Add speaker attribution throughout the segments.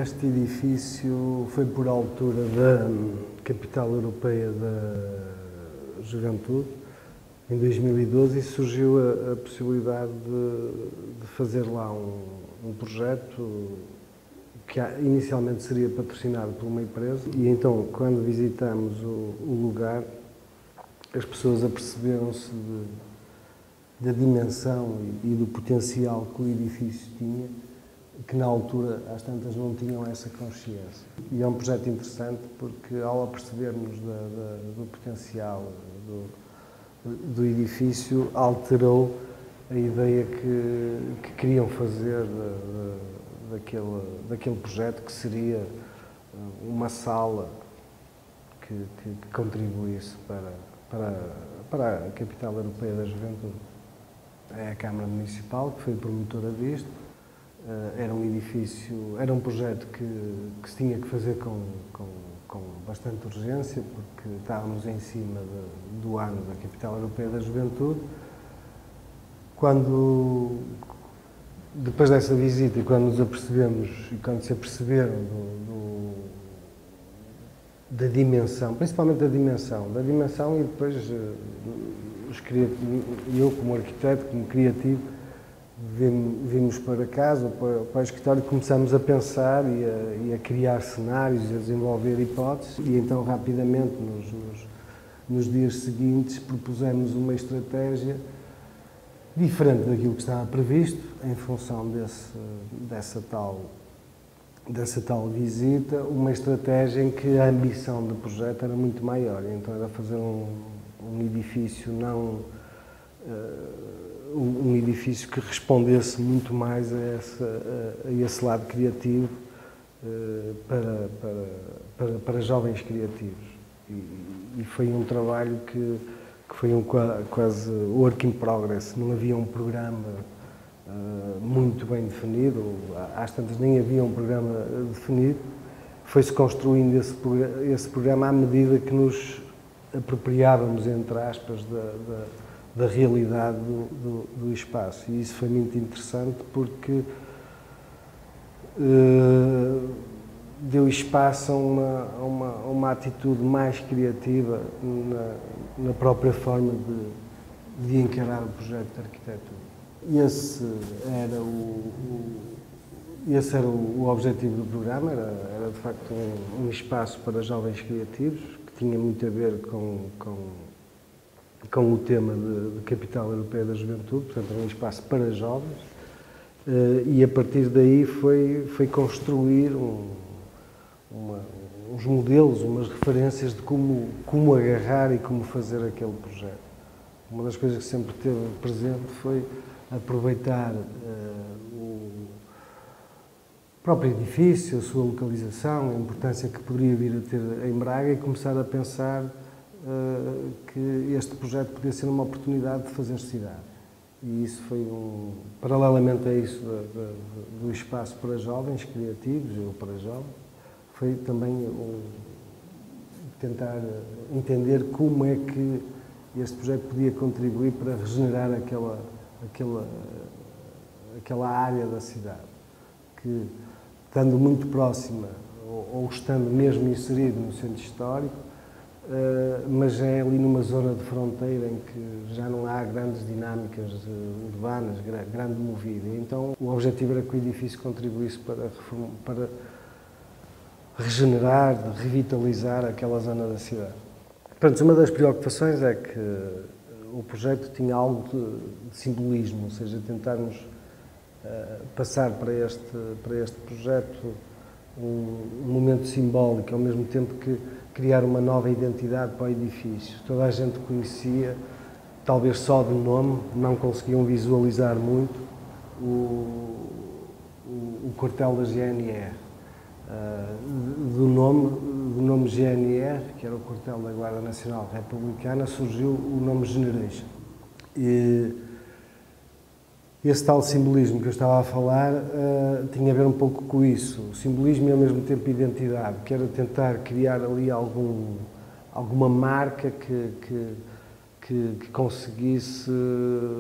Speaker 1: Este edifício foi por altura da Capital Europeia da Juventude, em 2012, e surgiu a possibilidade de fazer lá um projeto que inicialmente seria patrocinado por uma empresa. E então, quando visitamos o lugar, as pessoas aperceberam-se da dimensão e do potencial que o edifício tinha, que na altura, às tantas, não tinham essa consciência. E é um projeto interessante porque, ao apercebermos do potencial do edifício, alterou a ideia que queriam fazer daquele projeto, que seria uma sala que contribuísse para a Capital Europeia da Juventude. É a Câmara Municipal que foi promotora disto. Era um edifício, era um projeto que se tinha que fazer com bastante urgência, porque estávamos em cima do ano da Capital Europeia da Juventude. Depois dessa visita, e quando nos apercebemos, e quando se aperceberam da dimensão, principalmente da dimensão, e depois eu, como arquiteto, como criativo, vimos para casa, para o escritório, e começamos a pensar e a criar cenários, a desenvolver hipóteses, e então rapidamente, nos dias seguintes, propusemos uma estratégia diferente daquilo que estava previsto, em função dessa tal visita, uma estratégia em que a ambição do projeto era muito maior. Então era fazer um edifício um edifício que respondesse muito mais a esse lado criativo para jovens criativos. E foi um trabalho que foi quase work in progress. Não havia um programa muito bem definido, às tantas nem havia um programa definido. Foi-se construindo esse programa à medida que nos apropriávamos, entre aspas, da realidade do espaço. E isso foi muito interessante porque deu espaço a uma atitude mais criativa na própria forma de encarar o projeto de arquitetura. Esse era o objetivo do programa, era de facto um espaço para jovens criativos, que tinha muito a ver com o tema de Capital Europeia da Juventude, portanto era um espaço para jovens, e a partir daí foi construir uns modelos, umas referências de como agarrar e como fazer aquele projeto. Uma das coisas que sempre teve presente foi aproveitar o próprio edifício, a sua localização, a importância que poderia vir a ter em Braga, e começar a pensar que este projeto podia ser uma oportunidade de fazer cidade. E isso foi paralelamente a isso do espaço para jovens criativos, ou para jovens, foi também tentar entender como é que este projeto podia contribuir para regenerar aquela área da cidade, que, estando muito próxima, ou estando mesmo inserido no centro histórico, mas é ali numa zona de fronteira em que já não há grandes dinâmicas urbanas, grande movida. Então, o objetivo era que o edifício contribuísse para regenerar, revitalizar aquela zona da cidade. Portanto, uma das preocupações é que o projeto tinha algo de simbolismo, ou seja, tentarmos passar para este projeto um momento simbólico, ao mesmo tempo que criar uma nova identidade para o edifício. Toda a gente conhecia, talvez só de nome, não conseguiam visualizar muito, o quartel da GNR. Do nome GNR, que era o quartel da Guarda Nacional Republicana, surgiu o nome Generation. E esse tal simbolismo que eu estava a falar tinha a ver um pouco com isso, o simbolismo e ao mesmo tempo identidade, que era tentar criar ali alguma marca que conseguisse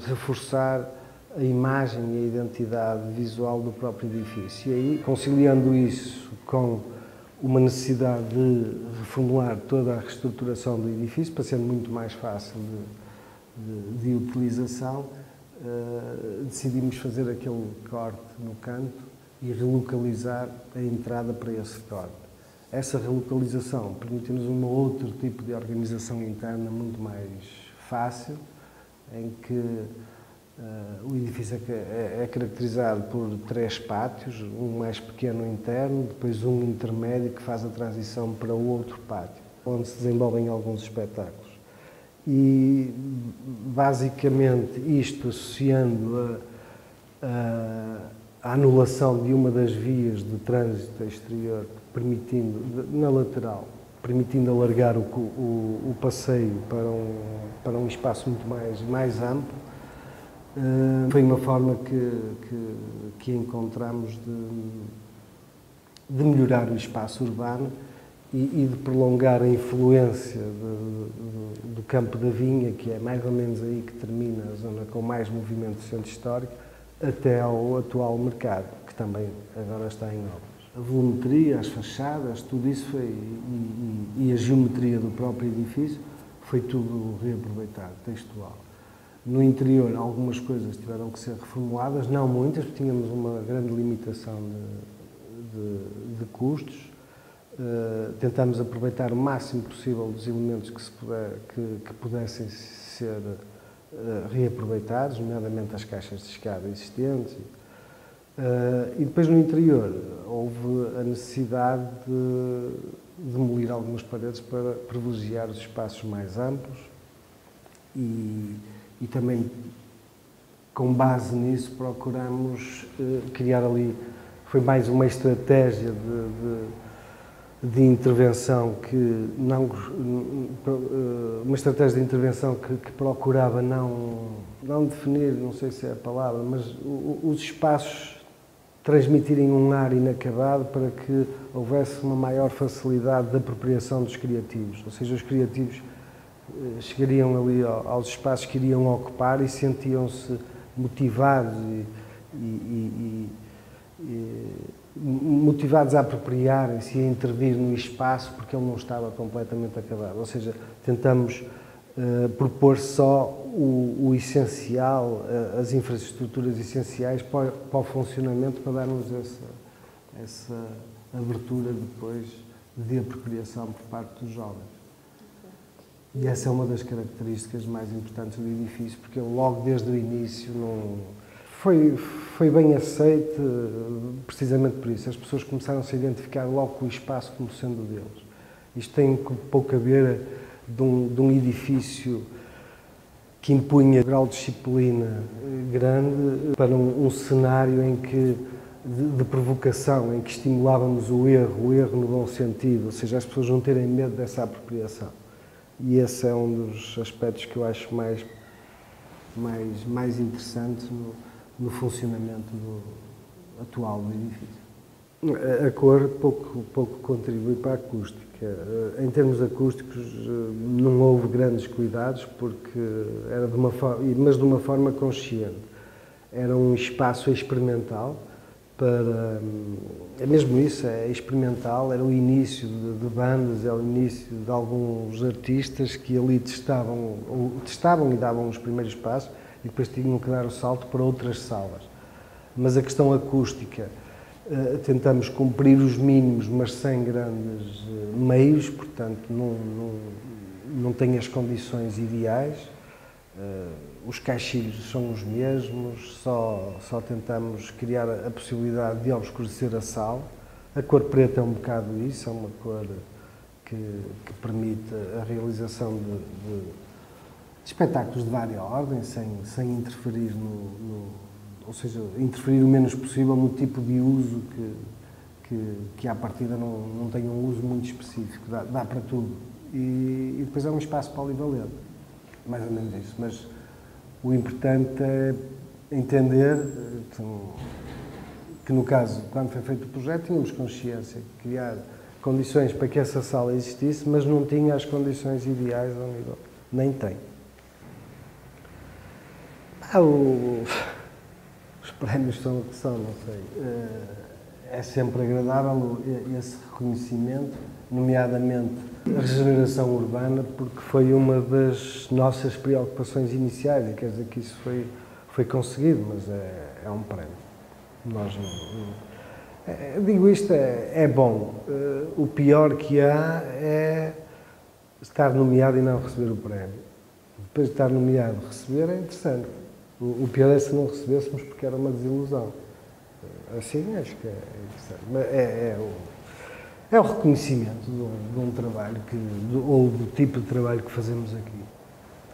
Speaker 1: reforçar a imagem e a identidade visual do próprio edifício. E aí, conciliando isso com uma necessidade de reformular toda a reestruturação do edifício para ser muito mais fácil de utilização, decidimos fazer aquele corte no canto e relocalizar a entrada para esse corte. Essa relocalização permitiu-nos um outro tipo de organização interna muito mais fácil, em que o edifício é caracterizado por 3 pátios, um mais pequeno interno, depois um intermédio que faz a transição para o outro pátio, onde se desenvolvem alguns espetáculos. E, basicamente, isto associando a anulação de uma das vias de trânsito exterior, na lateral, permitindo alargar o passeio para um espaço muito mais amplo, foi uma forma que encontramos de melhorar o espaço urbano e de prolongar a influência do Campo da Vinha, que é mais ou menos aí que termina a zona com mais movimento do centro histórico, até ao atual mercado, que também agora está em obras. A volumetria, as fachadas, tudo isso foi, e a geometria do próprio edifício, foi tudo reaproveitado, textual. No interior, algumas coisas tiveram que ser reformuladas, não muitas, porque tínhamos uma grande limitação de custos. Tentamos aproveitar o máximo possível dos elementos que pudessem ser reaproveitados, nomeadamente as caixas de escada existentes. E depois no interior houve a necessidade de demolir algumas paredes para privilegiar os espaços mais amplos e também, com base nisso, procuramos criar ali, foi mais uma estratégia de intervenção que procurava não definir, não sei se é a palavra, mas os espaços transmitirem um ar inacabado para que houvesse uma maior facilidade de apropriação dos criativos, ou seja, os criativos chegariam ali aos espaços que iriam ocupar e sentiam-se motivados motivados a apropriarem-se e a intervir no espaço porque ele não estava completamente acabado. Ou seja, tentamos propor só o essencial, as infraestruturas essenciais para o funcionamento, para darmos essa abertura depois de apropriação por parte dos jovens. E essa é uma das características mais importantes do edifício, porque ele logo desde o início foi bem aceito precisamente por isso. As pessoas começaram-se a identificar logo com o espaço como sendo deles. Isto tem pouco a ver de um edifício que impunha grau de disciplina grande para um cenário em que, de provocação, em que estimulávamos o erro no bom sentido, ou seja, as pessoas não terem medo dessa apropriação. E esse é um dos aspectos que eu acho mais interessantes no funcionamento atual do edifício. A cor pouco contribui para a acústica. Em termos acústicos, não houve grandes cuidados, porque era mas de uma forma consciente. Era um espaço experimental é mesmo isso, é experimental, era o início de bandas, era o início de alguns artistas que ali testavam e davam os primeiros passos e depois tinham que dar o salto para outras salas. Mas a questão acústica, tentamos cumprir os mínimos, mas sem grandes meios, portanto não tem as condições ideais. Os caixilhos são os mesmos, só tentamos criar a possibilidade de obscurecer a sala. A cor preta é um bocado isso, é uma cor que permite a realização de espetáculos de várias ordens, sem interferir ou seja, interferir o menos possível no tipo de uso que à partida não tem um uso muito específico, dá para tudo. E depois é um espaço polivalente, mais ou menos isso. Mas o importante é entender que, no caso, quando foi feito o projeto, tínhamos consciência de criar condições para que essa sala existisse, mas não tinha as condições ideais ao nível. Nem tem. Os prémios são o que são, não sei. é sempre agradável esse reconhecimento, nomeadamente a regeneração urbana, porque foi uma das nossas preocupações iniciais, e quer dizer que isso foi conseguido, mas é um prémio. Nós digo isto, é bom. O pior que há é estar nomeado e não receber o prémio. Depois de estar nomeado, receber é interessante. O pior é se não recebêssemos, porque era uma desilusão. Assim, acho que é interessante. Mas é o reconhecimento de um trabalho, ou do tipo de trabalho que fazemos aqui.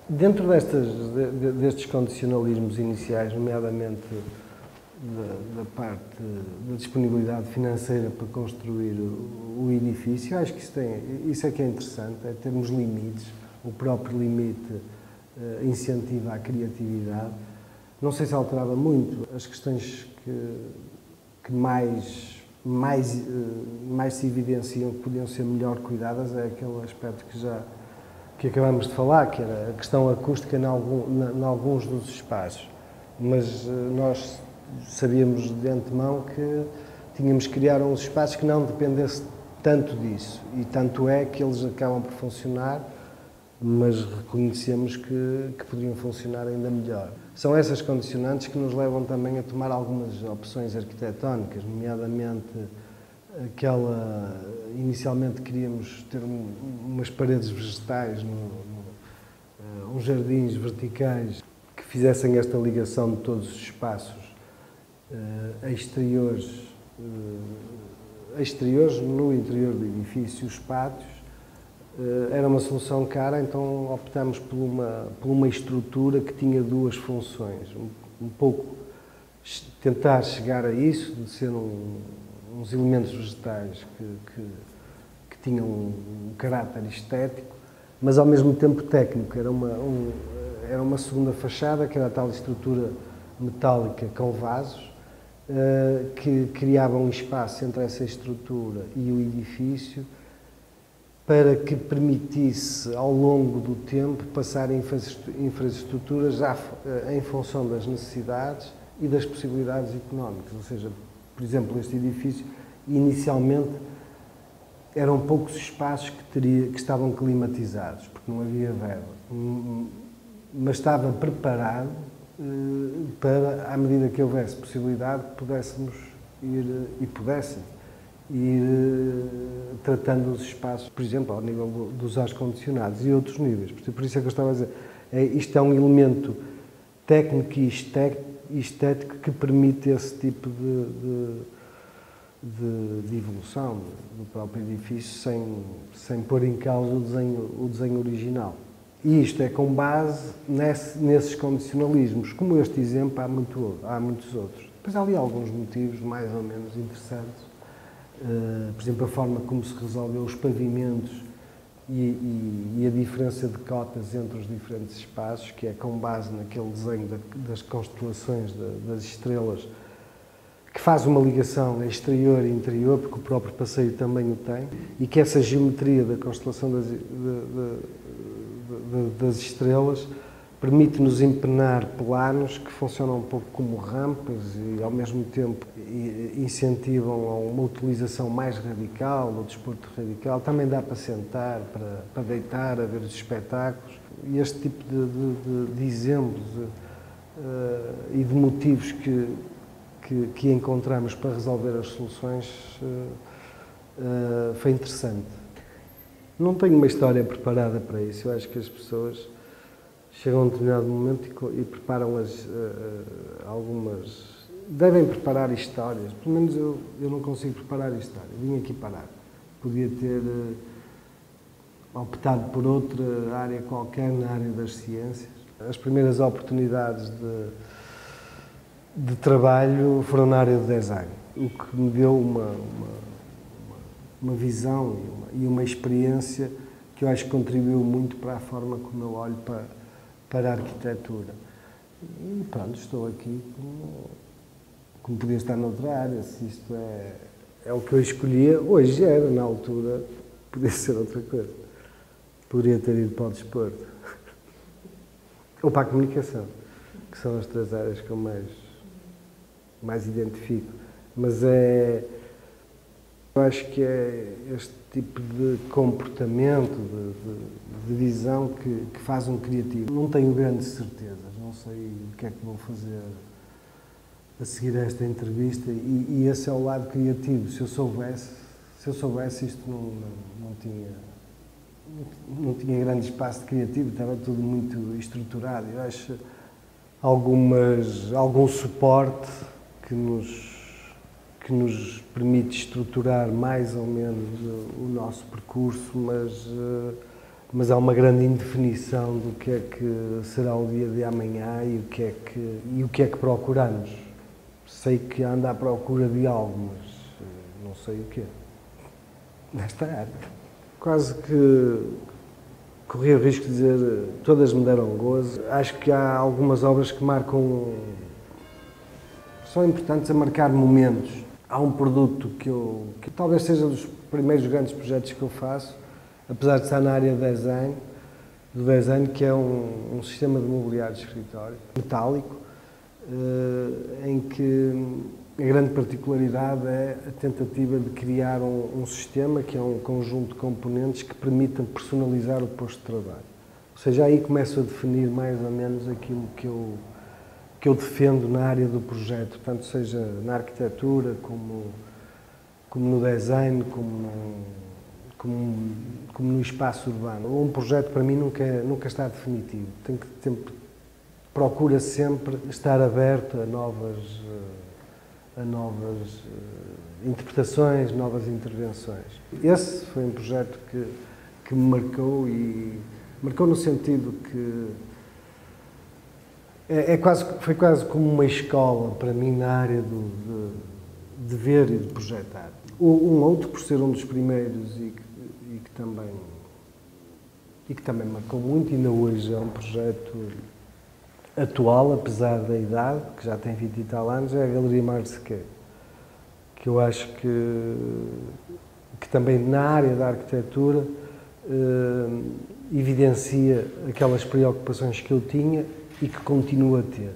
Speaker 1: Dentro destes condicionalismos iniciais, nomeadamente da parte da disponibilidade financeira para construir o edifício, acho que isso é que é interessante, é termos limites. O próprio limite incentiva a criatividade. Não sei se alterava muito as questões que mais se evidenciam, que podiam ser melhor cuidadas, é aquele aspecto que acabamos de falar, que era a questão acústica em alguns dos espaços. Mas nós sabíamos de antemão que tínhamos que criar uns espaços que não dependesse tanto disso. E tanto é que eles acabam por funcionar, mas reconhecemos que poderiam funcionar ainda melhor. São essas condicionantes que nos levam também a tomar algumas opções arquitetónicas, nomeadamente inicialmente queríamos ter umas paredes vegetais, uns jardins verticais que fizessem esta ligação de todos os espaços exteriores no interior do edifício, os pátios. Era uma solução cara, então optámos por uma estrutura que tinha duas funções. Um pouco tentar chegar a isso, de ser uns elementos vegetais que tinham um caráter estético, mas ao mesmo tempo técnico. Era uma segunda fachada, que era a tal estrutura metálica com vasos, que criava um espaço entre essa estrutura e o edifício, para que permitisse, ao longo do tempo, passar infraestruturas em função das necessidades e das possibilidades económicas. Ou seja, por exemplo, este edifício, inicialmente, eram poucos espaços que estavam climatizados, porque não havia verba, mas estava preparado para, à medida que houvesse possibilidade, pudéssemos pudessem ir tratando os espaços, por exemplo, ao nível dos ar-condicionados e outros níveis. Por isso é que eu estava a dizer, isto é um elemento técnico e estético que permite esse tipo de evolução do próprio edifício sem pôr em causa o desenho original. E isto é com base nesses condicionalismos. Como este exemplo, há muitos outros. Depois há ali alguns motivos mais ou menos interessantes. Por exemplo, a forma como se resolveu os pavimentos e a diferença de cotas entre os diferentes espaços, que é com base naquele desenho das constelações das estrelas, que faz uma ligação exterior e interior, porque o próprio passeio também o tem, e que essa geometria da constelação das estrelas permite-nos empenar planos que funcionam um pouco como rampas e, ao mesmo tempo, incentivam a uma utilização mais radical, do desporto radical. Também dá para sentar, para deitar, a ver os espetáculos. E este tipo de exemplos e de motivos que encontramos para resolver as soluções foi interessante. Não tenho uma história preparada para isso. Eu acho que as pessoas chegam a um determinado momento e preparam algumas... Devem preparar histórias. Pelo menos eu não consigo preparar história. Vim aqui parar. Podia ter optado por outra área qualquer, na área das ciências. As primeiras oportunidades de trabalho foram na área do design, o que me deu uma visão e uma experiência que eu acho que contribuiu muito para a forma como eu olho para a arquitetura. E pronto, estou aqui como podia estar noutra área, se isto é o que eu escolhia, hoje era, na altura, podia ser outra coisa. Poderia ter ido para o desporto. Ou para a comunicação, que são as três áreas que eu mais identifico. Mas Eu acho que é este tipo de comportamento, de visão que faz um criativo. Não tenho grandes certezas, não sei o que é que vou fazer a seguir a esta entrevista e esse é o lado criativo. Se eu soubesse isto não tinha grande espaço de criativo, estava tudo muito estruturado. Eu acho algum suporte que nos permite estruturar mais ou menos o nosso percurso, mas há uma grande indefinição do que é que será o dia de amanhã e o que é que procuramos. Sei que ando à procura de algo, mas não sei o quê. Nesta área. Quase que corri o risco de dizer todas me deram gozo. Acho que há algumas obras que são importantes a marcar momentos. Há um produto que talvez seja dos primeiros grandes projetos que eu faço, apesar de estar na área do design, que é um sistema de mobiliário de escritório metálico, em que a grande particularidade é a tentativa de criar um sistema que é um conjunto de componentes que permitam personalizar o posto de trabalho. Ou seja, aí começo a definir mais ou menos aquilo que eu defendo na área do projeto, tanto seja na arquitetura, como no design, como no espaço urbano. Um projeto para mim nunca está definitivo, procura sempre estar aberto a novas interpretações, novas intervenções. Esse foi um projeto que me marcou e marcou no sentido que foi quase como uma escola para mim na área de ver e de projetar. Um outro, por ser um dos primeiros e que também marcou muito, e ainda hoje é um projeto atual, apesar da idade, que já tem 20 e tal anos, é a Galeria Marsequet, que eu acho que também na área da arquitetura evidencia aquelas preocupações que eu tinha e que continuo a ter.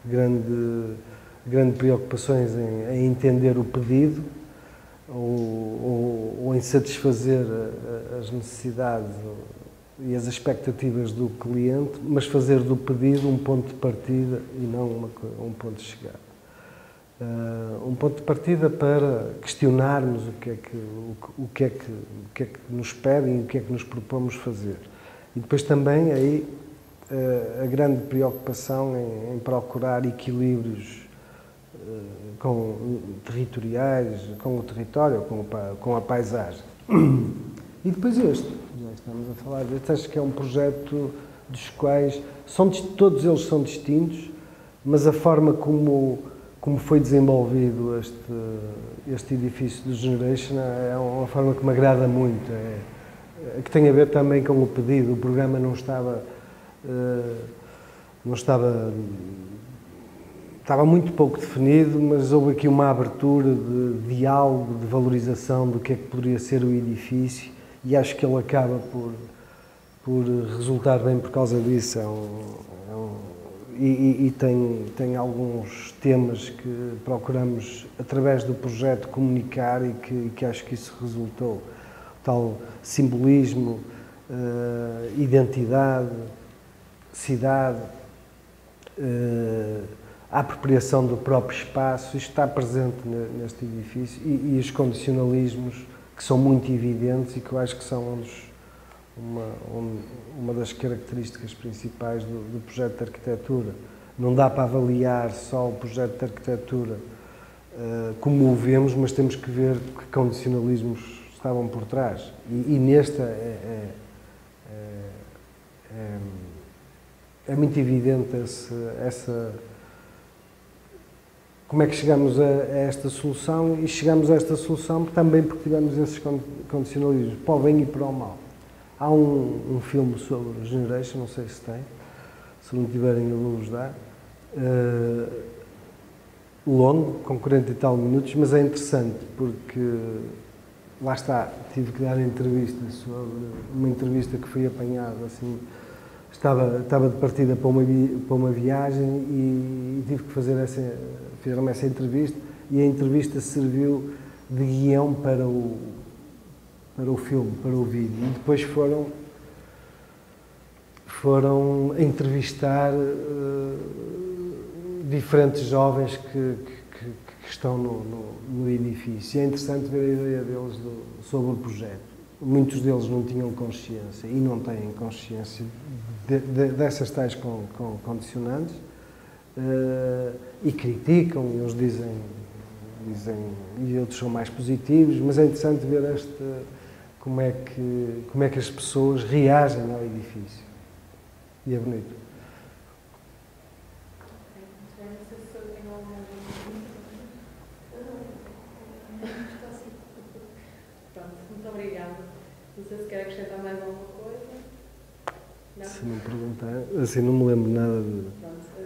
Speaker 1: Grande preocupações em entender o pedido ou em satisfazer as necessidades e as expectativas do cliente, mas fazer do pedido um ponto de partida e não um ponto de chegada. Um ponto de partida para questionarmos o que é que nos pedem e o que é que nos propomos fazer. E depois também aí a grande preocupação em procurar equilíbrios territoriais, com o território, com a paisagem. E depois já estamos a falar deste, acho que é um projeto dos quais todos eles são distintos, mas a forma como foi desenvolvido este edifício do Generation é uma forma que me agrada muito, que tem a ver também com o pedido. O programa estava muito pouco definido, mas houve aqui uma abertura de diálogo, de valorização do que é que poderia ser o edifício, e acho que ele acaba por resultar bem por causa disso. E tem alguns temas que procuramos, através do projeto, comunicar e que acho que isso resultou. Tal simbolismo, identidade, cidade, a apropriação do próprio espaço, isto está presente neste edifício, e os condicionalismos que são muito evidentes e que eu acho que são uma das características principais do projeto de arquitetura. Não dá para avaliar só o projeto de arquitetura como o vemos, mas temos que ver que condicionalismos estavam por trás. E neste é muito evidente como é que chegamos a esta solução, e chegamos a esta solução também porque tivemos esses condicionalismos, para o bem e para o mal. Há um filme sobre Generation, não sei se tem, se não tiverem eu vou-vos dar, longo, com 40 e tal minutos, mas é interessante porque, lá está, tive que dar entrevista sobre uma entrevista que fui apanhado, assim, estava de partida para uma viagem e tive que fizeram-me essa entrevista, e a entrevista serviu de guião para o filme, para o vídeo. E depois foram entrevistar diferentes jovens que estão no edifício. E é interessante ver a ideia deles sobre o projeto. Muitos deles não tinham consciência e não têm consciência dessas tais condicionantes e criticam, e uns dizem, e outros são mais positivos, mas é interessante ver como é que as pessoas reagem ao edifício. E é bonito.
Speaker 2: Muito obrigada. Não sei se quer acrescentar mais alguma coisa. Não?
Speaker 1: Se não perguntar, assim não me lembro nada de...
Speaker 2: Pronto.